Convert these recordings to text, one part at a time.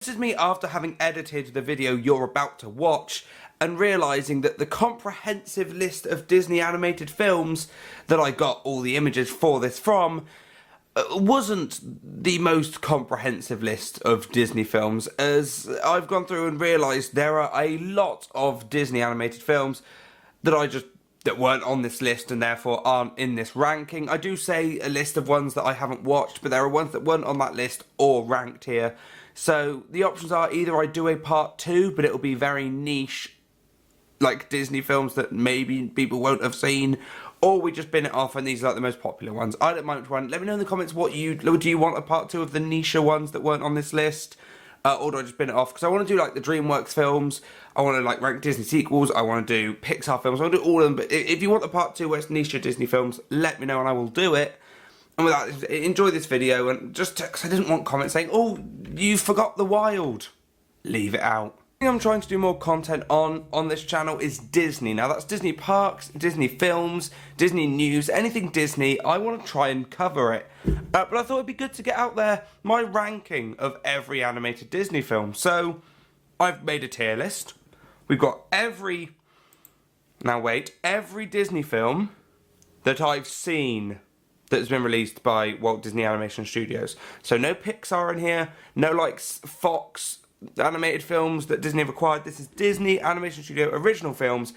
This is me after having edited the video you're about to watch and realising that the comprehensive list of Disney animated films that I got all the images for this from wasn't the most comprehensive list of Disney films, as I've gone through and realised there are a lot of Disney animated films that weren't on this list and therefore aren't in this ranking. I do say a list of ones that I haven't watched, but there are ones that weren't on that list or ranked here. So the options are either I do a part 2, but it'll be very niche, like Disney films that maybe people won't have seen, or we just bin it off and these are like the most popular ones. I don't mind which one. Let me know in the comments do you want a part 2 of the niche ones that weren't on this list? Or do I just bin it off? Because I want to do like the DreamWorks films, I want to like rank Disney sequels, I want to do Pixar films, I want to do all of them. But if you want the part 2 where it's niche Disney films, let me know and I will do it. And with that, enjoy this video, and just because I didn't want comments saying, oh, you forgot the wild. Leave it out. The thing I'm trying to do more content on this channel is Disney. Now that's Disney parks, Disney films, Disney news, anything Disney. I want to try and cover it. But I thought it'd be good to get out there my ranking of every animated Disney film. So I've made a tier list. We've got every Disney film that I've seen that's been released by Walt Disney Animation Studios. So no Pixar in here, no like Fox animated films that Disney have acquired. This is Disney Animation Studio original films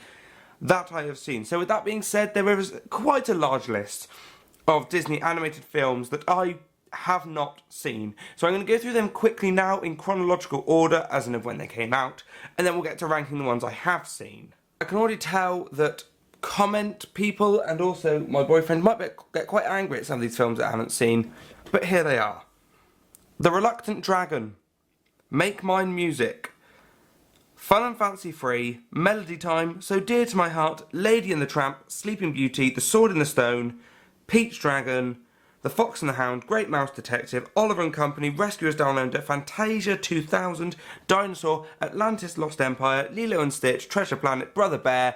that I have seen. So with that being said, there is quite a large list of Disney animated films that I have not seen. So I'm going to go through them quickly now in chronological order as in of when they came out, and then we'll get to ranking the ones I have seen. I can already tell that comment people and also my boyfriend might get quite angry at some of these films that I haven't seen, but here they are. The Reluctant Dragon, Make Mine Music, Fun and Fancy Free, Melody Time, So Dear to My Heart, Lady and the Tramp, Sleeping Beauty, The Sword in the Stone, Peach Dragon, The Fox and the Hound, Great Mouse Detective, Oliver and Company, Rescuers Down Under, Fantasia 2000, Dinosaur, Atlantis Lost Empire, Lilo and Stitch, Treasure Planet, Brother Bear,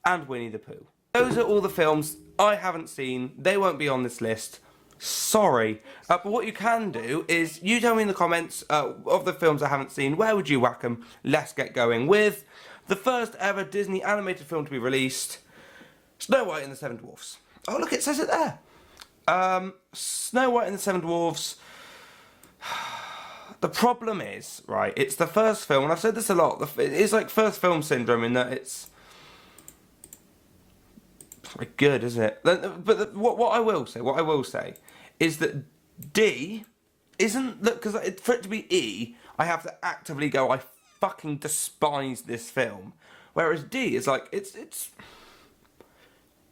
and Winnie the Pooh. Those are all the films I haven't seen. They won't be on this list. Sorry. But what you can do is you tell me in the comments of the films I haven't seen, where would you whack them? Let's get going with the first ever Disney animated film to be released, Snow White and the Seven Dwarfs. Oh look, it says it there. Snow White and the Seven Dwarfs. The problem is, right, it's the first film, and I've said this a lot, it's like first film syndrome in that it's very good, isn't it? But what I will say is that D isn't that, because for it to be E, I have to actively go, I fucking despise this film. Whereas D is like, it's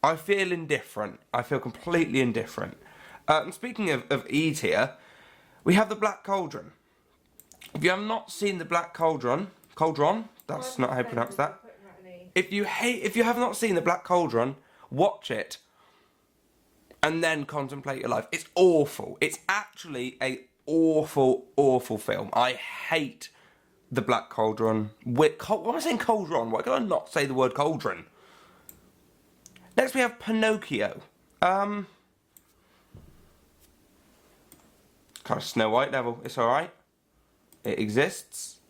I feel indifferent. I feel completely indifferent. And speaking of E tier, we have The Black Cauldron. If you have not seen The Black Cauldron, that's not how you pronounce that. If you have not seen The Black Cauldron, watch it and then contemplate your life. It's awful. It's actually a awful film. I hate The Black Cauldron. What am I saying, cauldron? Why can I not say the word cauldron? Next we have Pinocchio. Kind of Snow White level. It's alright. It exists.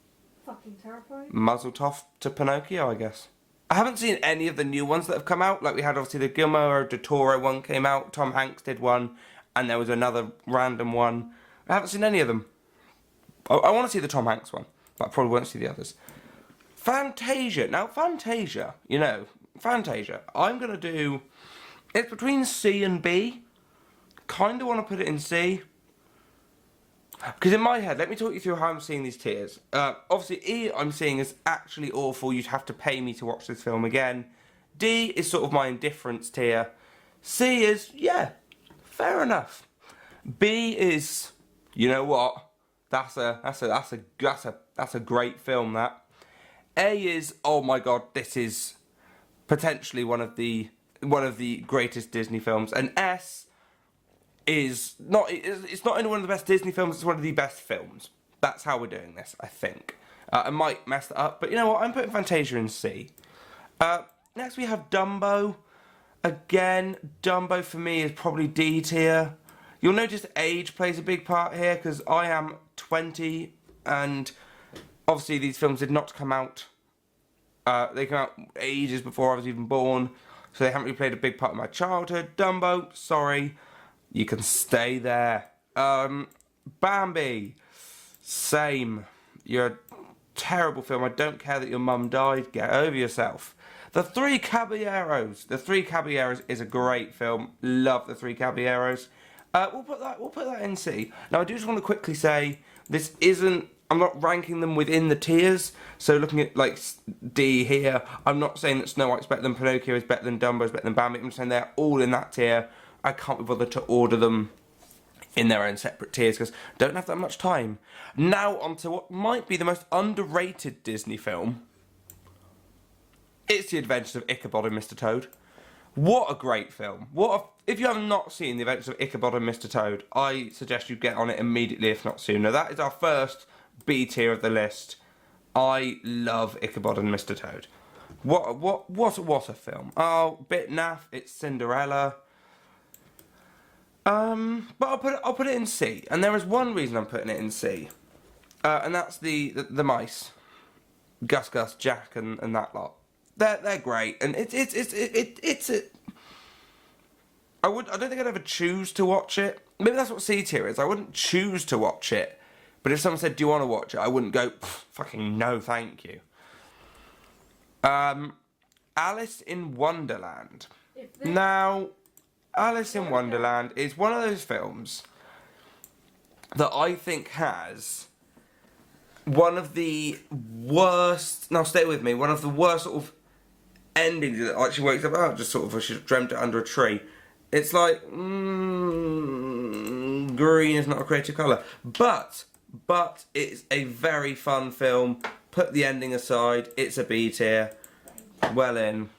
Fucking terrifying. Muzzle toff to Pinocchio, I guess. I haven't seen any of the new ones that have come out. Like we had obviously the Guillermo del Toro one came out, Tom Hanks did one, and there was another random one. I haven't seen any of them. I want to see the Tom Hanks one, but I probably won't see the others. Fantasia. Now Fantasia, Fantasia. I'm going to do, it's between C and B. Kind of want to put it in C. Because in my head, let me talk you through how I'm seeing these tiers. Obviously, E I'm seeing is actually awful. You'd have to pay me to watch this film again. D is sort of my indifference tier. C is, yeah, fair enough. B is, you know what? That's a great film. That. A is, oh my god, this is potentially one of the greatest Disney films. And S is not, it's not only one of the best Disney films, it's one of the best films. That's how we're doing this, I think. I might mess that up, but you know what, I'm putting Fantasia in C. Next we have Dumbo. Again, Dumbo for me is probably D tier. You'll notice age plays a big part here, because I am 20 and obviously these films did not come out. They came out ages before I was even born, so they haven't really played a big part of my childhood. Dumbo, sorry, you can stay there. Bambi, same. You're a terrible film. I don't care that your mum died. Get over yourself. The Three Caballeros. The Three Caballeros is a great film. Love The Three Caballeros. We'll put that in C. Now I do just want to quickly say this isn't. I'm not ranking them within the tiers. So looking at like D here, I'm not saying that Snow White's better than Pinocchio is better than Dumbo is better than Bambi. I'm saying they're all in that tier. I can't be bothered to order them in their own separate tiers because I don't have that much time. Now on to what might be the most underrated Disney film. It's The Adventures of Ichabod and Mr Toad. What a great film. If you have not seen The Adventures of Ichabod and Mr Toad, I suggest you get on it immediately, if not sooner. That is our first B tier of the list. I love Ichabod and Mr Toad. What a film. Oh, bit naff, it's Cinderella. But I'll put it in C, and there is one reason I'm putting it in C, and that's the mice, Gus, Jack, and that lot. They're great, and it's a. I don't think I'd ever choose to watch it. Maybe that's what C tier is. I wouldn't choose to watch it, but if someone said, "Do you want to watch it?" I wouldn't go, "Fucking no, thank you." Alice in Wonderland. Now. Alice in Wonderland is one of those films that I think has one of the worst, now stay with me, one of the worst sort of endings that actually wakes up out, just sort of, she dreamt it under a tree. It's like, green is not a creative colour. But it's a very fun film. Put the ending aside, it's a B tier. Well in.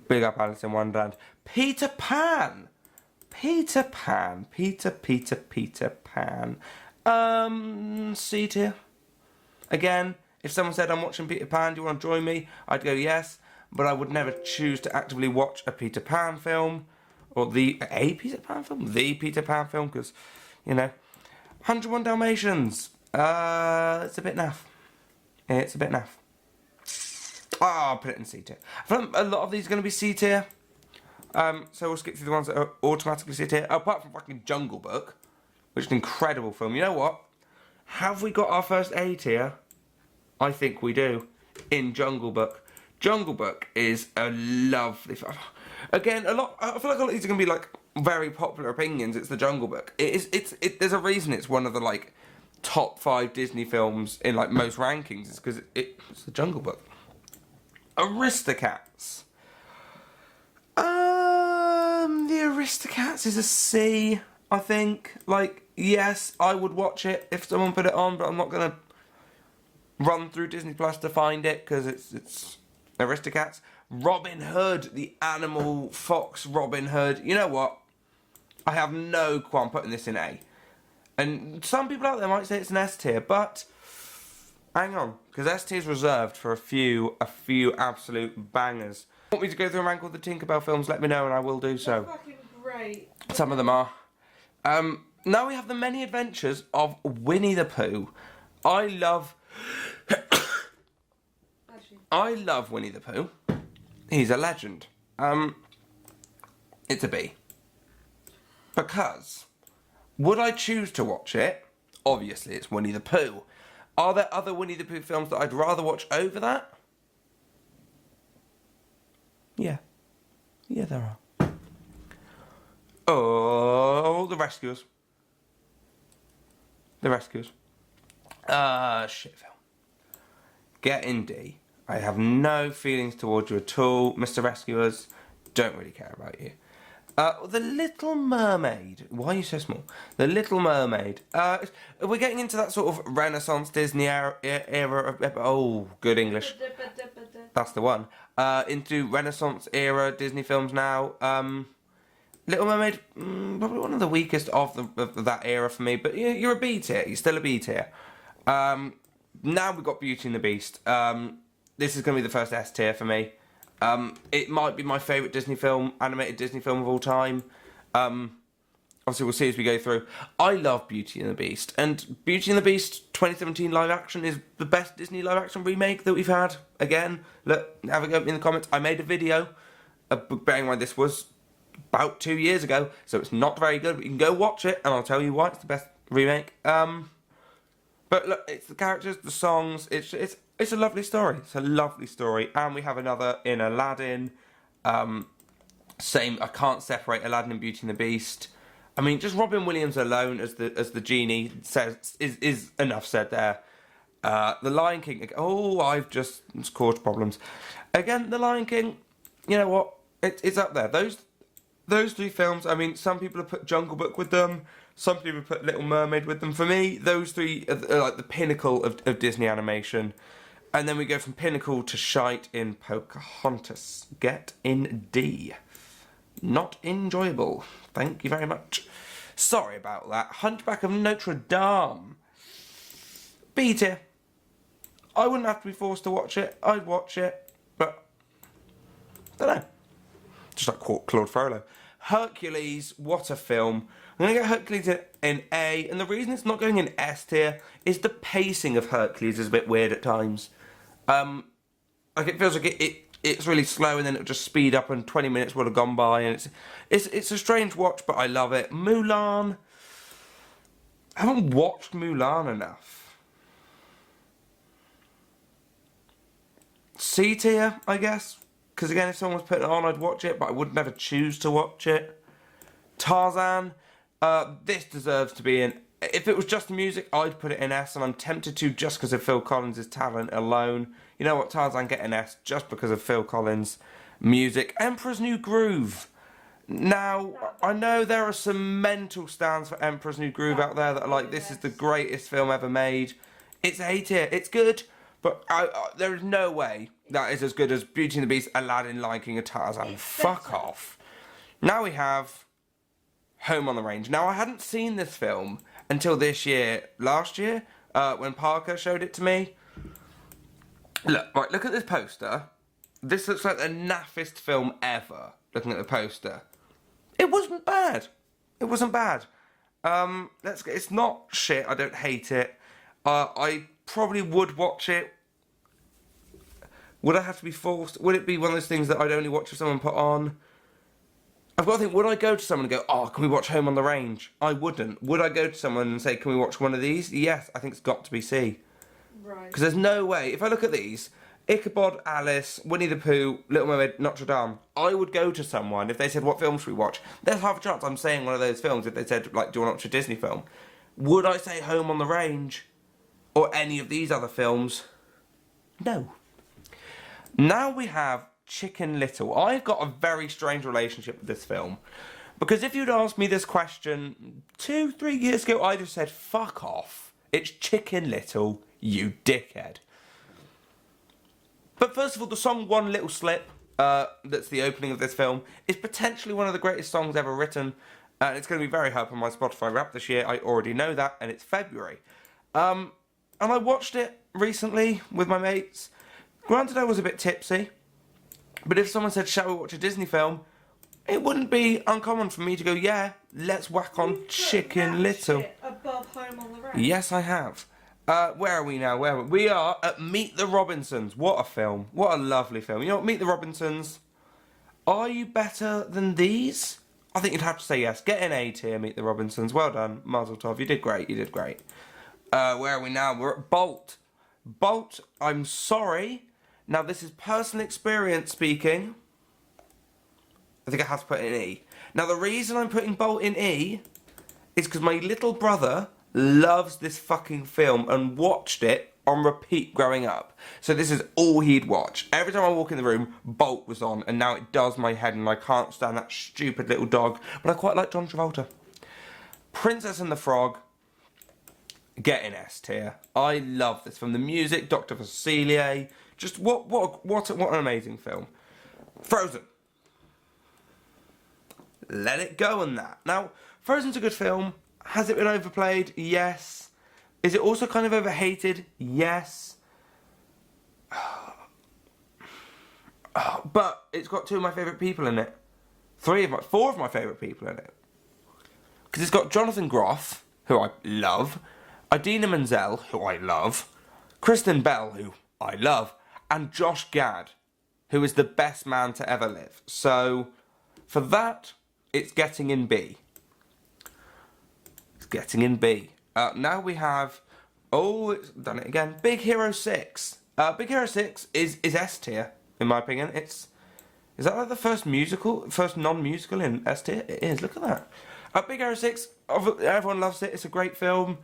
Big up Alice in Wonderland. Peter Pan. Peter Pan. C tier. Again, if someone said I'm watching Peter Pan, do you want to join me? I'd go yes, but I would never choose to actively watch a Peter Pan film. Or a Peter Pan film? The Peter Pan film, because, you know. 101 Dalmatians. It's a bit naff. It's a bit naff. Oh, I'll put it in C tier. I feel like a lot of these are going to be C tier. So we'll skip through the ones that are automatically C tier. Apart from fucking Jungle Book, which is an incredible film. You know what? Have we got our first A tier? I think we do. In Jungle Book. Jungle Book is a lovely film. Again, I feel like a lot of these are going to be like very popular opinions. It's the Jungle Book. There's a reason it's one of the like top 5 Disney films in like most rankings. It's because it's the Jungle Book. Aristocats. The Aristocats is a C, I think. Like, yes, I would watch it if someone put it on, but I'm not gonna run through Disney Plus to find it because it's Aristocats. Robin Hood, the animal fox Robin Hood. You know what? I have no qualm putting this in A. And some people out there might say it's an S tier, but hang on, because S tier is reserved for a few absolute bangers. Want me to go through and rank all the Tinkerbell films? Let me know and I will do so. They're fucking great. Some of them are. Now we have the many adventures of Winnie the Pooh. I love Winnie the Pooh. He's a legend. It's a B. Because would I choose to watch it? Obviously it's Winnie the Pooh. Are there other Winnie the Pooh films that I'd rather watch over that? Yeah. Yeah, there are. Oh, The Rescuers. The Rescuers. Shit film. Get in D. I have no feelings towards you at all. Mr. Rescuers, don't really care about you. The Little Mermaid. Why are you so small? The Little Mermaid. We're getting into that sort of Renaissance Disney era of... Oh, good English. That's the one. Into Renaissance era Disney films now. Little Mermaid, probably one of the weakest of that era for me. But you're a B tier. You're still a B tier. Now we've got Beauty and the Beast. This is going to be the first S tier for me. It might be my favourite Disney film, animated Disney film of all time. obviously we'll see as we go through. I love Beauty and the Beast, and Beauty and the Beast 2017 live action is the best Disney live action remake that we've had. Again, look, have a go in the comments. I made a video, bearing in mind this was about 2 years ago, so it's not very good, but you can go watch it, and I'll tell you why it's the best remake. But look, it's the characters, the songs, it's a lovely story. It's a lovely story, and we have another in Aladdin. Same, I can't separate Aladdin and Beauty and the Beast. I mean, just Robin Williams alone as the genie says is enough said there. The Lion King. Oh, I've just caused problems. Again, The Lion King. You know what? It's up there. Those three films. I mean, some people have put Jungle Book with them. Some people have put Little Mermaid with them. For me, those three are like the pinnacle of Disney animation. And then we go from pinnacle to shite in Pocahontas. Get in D. Not enjoyable. Thank you very much. Sorry about that. Hunchback of Notre-Dame. B tier. I wouldn't have to be forced to watch it. I'd watch it. But, don't know. Just like Claude Frollo. Hercules, what a film. I'm going to get Hercules in A. And the reason it's not going in S tier is the pacing of Hercules is a bit weird at times. Like it feels like it's really slow and then it'll just speed up and 20 minutes would have gone by, and it's a strange watch, but I love it. Mulan. I haven't watched Mulan enough. C tier, I guess. Because again, if someone was putting it on, I'd watch it, but I would never choose to watch it. Tarzan. This deserves to be in. If it was just the music, I'd put it in S, and I'm tempted to just because of Phil Collins' talent alone. You know what, Tarzan, get an S just because of Phil Collins' music. Emperor's New Groove. Now, I know there are some mental stands for Emperor's New Groove out there that are like, this is the greatest film ever made. It's A tier, it's good, but there is no way that is as good as Beauty and the Beast, Aladdin, Lion King, and Tarzan. Fuck off. Now we have Home on the Range. Now, I hadn't seen this film until this year, last year, when Parker showed it to me. Look at this poster. This looks like the naffest film ever, looking at the poster. It wasn't bad. It wasn't bad. It's not shit, I don't hate it. I probably would watch it. Would I have to be forced? Would it be one of those things that I'd only watch if someone put on? I've got to think, would I go to someone and go, oh, can we watch Home on the Range? I wouldn't. Would I go to someone and say, can we watch one of these? Yes, I think it's got to be C. Right. Because there's no way, if I look at these, Ichabod, Alice, Winnie the Pooh, Little Mermaid, Notre-Dame, I would go to someone, if they said, what film should we watch? There's half a chance I'm saying one of those films if they said, like, do you want to watch a Disney film? Would I say Home on the Range? Or any of these other films? No. Now we have Chicken Little. I've got a very strange relationship with this film. Because if you'd asked me this question 2-3 years ago, I'd have said, fuck off. It's Chicken Little, you dickhead. But first of all, the song One Little Slip, that's the opening of this film, is potentially one of the greatest songs ever written. And it's going to be very high up on my Spotify Wrapped this year. I already know that, and it's February. And I watched it recently with my mates. Granted, I was a bit tipsy. But if someone said, shall we watch a Disney film? It wouldn't be uncommon for me to go, yeah, let's whack on Chicken Little. Above Home on the Range. Yes, I have. Where are we now? We are at Meet the Robinsons. What a film. What a lovely film. You know what, Meet the Robinsons. Are you better than these? I think you'd have to say yes. Get an A tier, Meet the Robinsons. Well done. Mazel tov. You did great. You did great. Where are we now? We're at Bolt. Bolt, I'm sorry. Now, this is personal experience speaking. I think I have to put it in E. Now, the reason I'm putting Bolt in E is because my little brother loves this fucking film and watched it on repeat growing up. So this is all he'd watch. Every time I walk in the room, Bolt was on, and now it does my head, and I can't stand that stupid little dog. But I quite like John Travolta. Princess and the Frog. Get in S tier. I love this film. The music, Dr. Facilier. Just what an amazing film. Frozen. Let it go on that. Now, Frozen's a good film. Has it been overplayed? Yes. Is it also kind of overhated? Yes. But it's got 2 of my favourite people in it. 4 of my favourite people in it. Because it's got Jonathan Groff, who I love, Idina Menzel, who I love, Kristen Bell, who I love, and Josh Gad, who is the best man to ever live. So, for that, it's getting in B. It's getting in B. Now we have... Oh, it's done it again. Big Hero 6. Big Hero 6 is S tier, in my opinion. Is that like the first non-musical in S tier? It is, look at that. Big Hero 6, everyone loves it. It's a great film.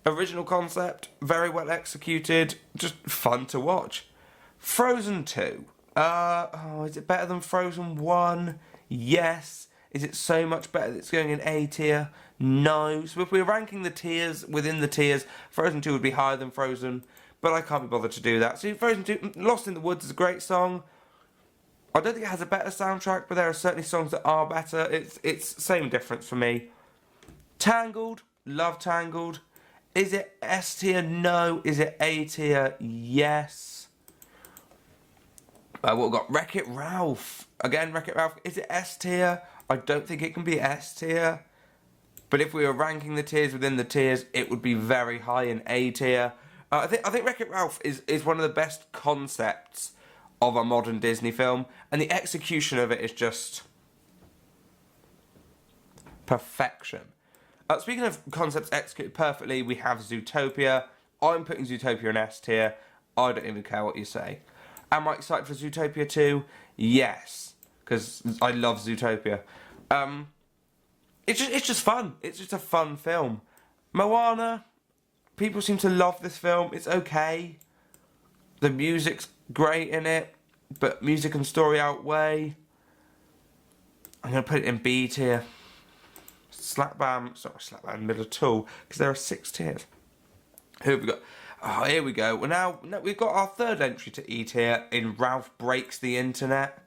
Original concept, very well executed, just fun to watch. Frozen 2. Is it better than Frozen 1? Yes. Is it so much better that it's going in A tier? No. So if we're ranking the tiers within the tiers, Frozen 2 would be higher than Frozen, but I can't be bothered to do that. So Frozen 2, Lost in the Woods is a great song. I don't think it has a better soundtrack, but there are certainly songs that are better. It's same difference for me. Tangled, love Tangled. Is it S tier? No. Is it A tier? Yes. What we've got? Wreck-It Ralph. Again, Wreck-It Ralph. Is it S tier? I don't think it can be S tier. But if we were ranking the tiers within the tiers, it would be very high in A tier. I think Wreck-It Ralph is one of the best concepts of a modern Disney film, and the execution of it is just perfection. Speaking of concepts executed perfectly, we have Zootopia. I'm putting Zootopia in S tier. I don't even care what you say. Am I excited for Zootopia 2? Yes, because I love Zootopia. It's just fun. It's just a fun film. Moana, people seem to love this film. It's okay. The music's great in it, but music and story outweigh. I'm going to put it in B tier. Slap bam, middle tool, because there are 6 tiers. Who have we got? Oh, here we go. Well, now we've got our third entry to E tier in Ralph Breaks the Internet.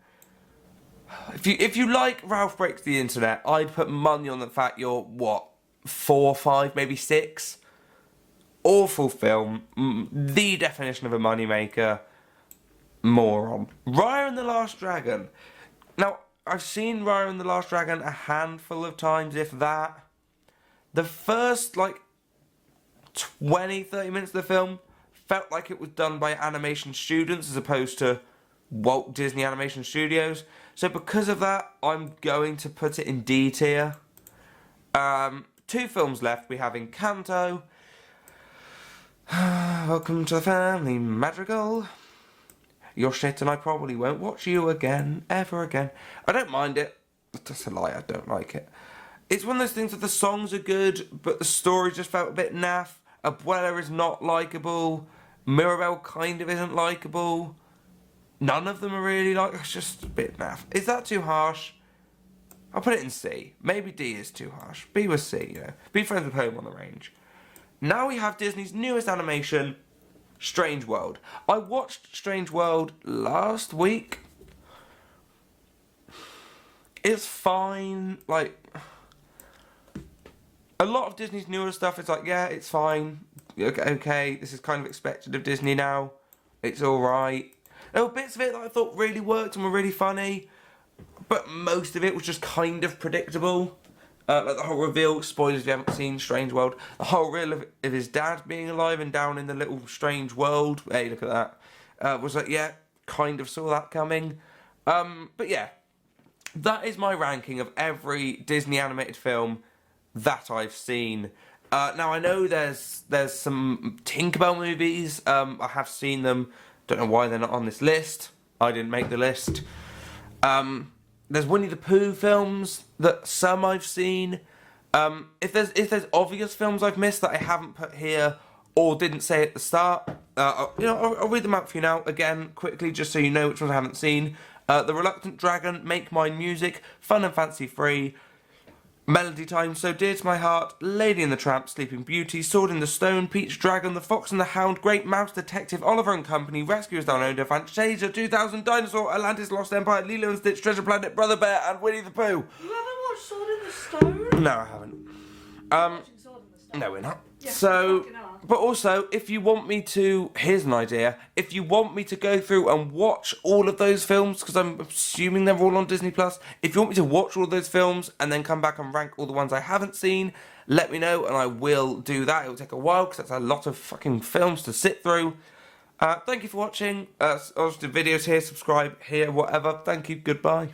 If you like Ralph Breaks the Internet, I'd put money on the fact you're, what, 4, 5, maybe 6? Awful film. The definition of a moneymaker. Moron. Raya and the Last Dragon. Now, I've seen Raya and the Last Dragon a handful of times, if that. The first, 20, 30 minutes of the film felt like it was done by animation students as opposed to Walt Disney Animation Studios. So because of that, I'm going to put it in D tier. 2 films left. We have Encanto. Welcome to the family madrigal. You're shit and I probably won't watch you again, ever again. I don't mind it. That's a lie, I don't like it. It's one of those things that the songs are good, but the story just felt a bit naff. Abuela is not likeable. Mirabel kind of isn't likeable. None of them are really it's just a bit naff. Is that too harsh? I'll put it in C. Maybe D is too harsh. B was C, Be friends with Home on the Range. Now we have Disney's newest animation, Strange World. I watched Strange World last week. It's fine. A lot of Disney's newer stuff is yeah, it's fine. Okay, this is kind of expected of Disney now. It's alright. There were bits of it that I thought really worked and were really funny, but most of it was just kind of predictable. Like the whole reveal, spoilers if you haven't seen Strange World, the whole reveal of his dad being alive and down in the little strange world, hey, look at that, was yeah, kind of saw that coming. But yeah, that is my ranking of every Disney animated film that I've seen. Now I know there's some Tinkerbell movies, I have seen them, don't know why they're not on this list, I didn't make the list. There's Winnie the Pooh films that some I've seen. If there's obvious films I've missed that I haven't put here or didn't say at the start, I'll read them out for you now again quickly just so you know which ones I haven't seen. The Reluctant Dragon, Make Mine Music, Fun and Fancy Free, Melody Time, So Dear to My Heart, Lady and the Tramp, Sleeping Beauty, Sword in the Stone, Peach Dragon, The Fox and the Hound, Great Mouse Detective, Oliver and Company, Rescuers Down Under, Fantasia, 2000, Dinosaur, Atlantis, Lost Empire, Lilo and Stitch, Treasure Planet, Brother Bear, and Winnie the Pooh. You haven't watched Sword in the Stone? No, I haven't. Watching Sword in the Stone? No, we're not. Yeah, So, fucking are. but also, if you want me to, here's an idea. If you want me to go through and watch all of those films, because I'm assuming they're all on Disney Plus. If you want me to watch all of those films and then come back and rank all the ones I haven't seen, let me know and I will do that. It will take a while because that's a lot of fucking films to sit through. Thank you for watching. I'll just do videos here, subscribe here, whatever. Thank you. Goodbye.